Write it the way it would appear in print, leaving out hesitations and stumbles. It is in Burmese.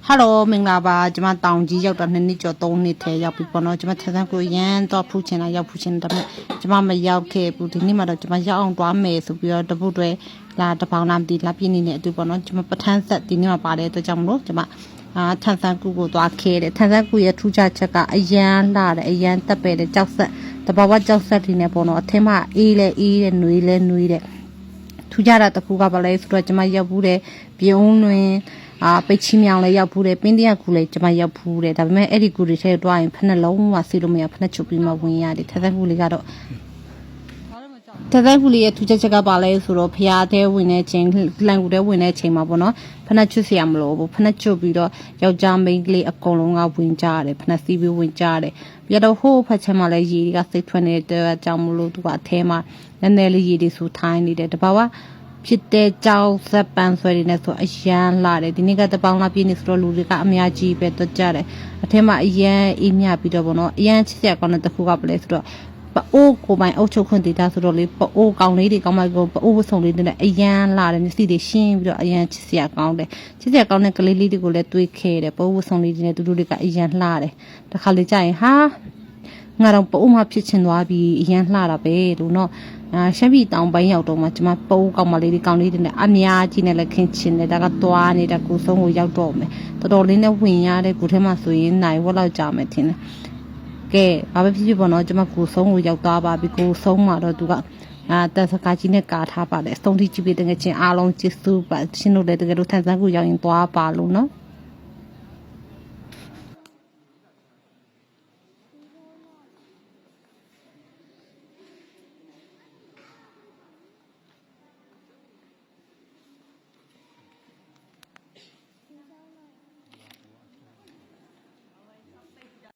ฮัลโหลมิงลาบาจะมาตองจีอยากตอนนี้จอตรงนี้เทอยากไปปนจะมาทำกูยันตัวผู้ชนะอยากผู้ชนะแต่จะมาไม่อยากเคผู้ที่นี่มาเราจะมาอยากเอาตัวเมย์สุดยอดตัวผู้ด้วยลาตะพาวน้ำตีรับยินเนี่ยดูปนจะมาประทานสัตว์ที่นี่มาปาเลยตัวจำรู้จะมาทำสังกูตัวเคเลยทำสังกูอยากทุจริตกับไอ้ยันลาเลยไอ้ยันตะเปเลยเจ้าสัตว์แต่บอกว่าเจ้าสัตว์ที่เนี่ยปนเทมาอีเลยนุยเลยทุจริตตะคูกับอะไรสุดจะมาอยากพูดเลยเปียงนุยไปชิมยางเลยอยากพูดเลยเป็นที่อยากกูเลยจะมาอยากพูดเลยแต่แม่เอ็ดกูดิเทตัวเองพนันล้มว่าสิลมอยากพนันชุบมาวันยาดิถ้าได้กูเลยก็ถ้าได้กูเลยทุกเจ้ากับอะไรสุดพยาเทวินเนชิงแรงกูได้วินเนชิงมาบ่เนาะพนันชุบเสียมโลบ่พนันชุบไปแล้วอยากจำเป็นเลยกองลงเอาวินจ่าเลยพนันซีบิวินจ่าเลยอยากเราโหพัชมาเลยยีก็สิทวันนี้เจอจำโลตัวเทมาแล้วเนี่ยเลยยีดิสุดท้ายนี่เด็ดแต่ว่าဖြစ်တဲ့ကြောက်စက်ပန်ဆွဲတွေနဲ့ဆိုအရန်လာတယ်ဒီနေ့ကတပေါင်းလာပြည့်နေဆိုတော့လူတွေကအများကြီးပဲတော့ကြတယ်အထက်မှာအရန်အေးမြပြီးတော့ဗောနော်အရန်ချစ်စရာကောင်းတဲ့တစ်ခုကပလဲဆိုတော့ပအိုးကိုပိုင်အုပ်ချုပ်ခွင့်ဒေတာဆိုတော့လေပအိုးကောင်းလေးတွေကောင်းမှကိုပအိုးဝဆုံလေးတွေနဲ့အရန်လာတယ်မျက်စိတွေရှင်းပြီးတော့အရန်ချစ်စရာကောင်းတယ်ချစ်စရာကောင်းတဲ့ကလေးလေးတွေကိုလည်းတွေးခဲ့တယ်ပအိုးဝဆုံလေးတွေနဲ့တူတူတွေကအရန်လှတယ်တစ်ခါလေကြာရင်ဟာငါတော့ပအိုးမှဖြစ်ချင်သွားပြီအရန်လှတာပဲလို့နော်ရှမ်းပြည်တောင်ပိုင်းရောက်တော့မှကျွန်မပိုးကောင်းမလေးတွေကောင်းလေးတွေနဲ့အများကြီးနဲ့လည်းခင်းချင်တယ်ဒါကသွားနေတဲ့ကိုဆုံးကိုရောက်တော့မယ်တော်တော်လေးနဲ့ဝင်ရတဲ့ကိုထဲမှာဆိုရင်နိုင်ဝက်လောက်ကြာမယ်ထင်တယ်ကဲဘာပဲဖြစ်ဖြစ်ပေါ့နော်ကျွန်မကိုဆုံးကိုရောက်သွားပါပြီကိုဆုံးမှာတော့သူကတက်စကားကြီးနဲ့ကာထားပါတယ်အဆုံးထိကြည့်ပြီးတကယ်ချင်းအားလုံးကျေးဇူးပါရှင်းလို့လည်းတကယ်လို့ထန်ဆန်းကိုရောက်ရင်သွားပါလို့နော်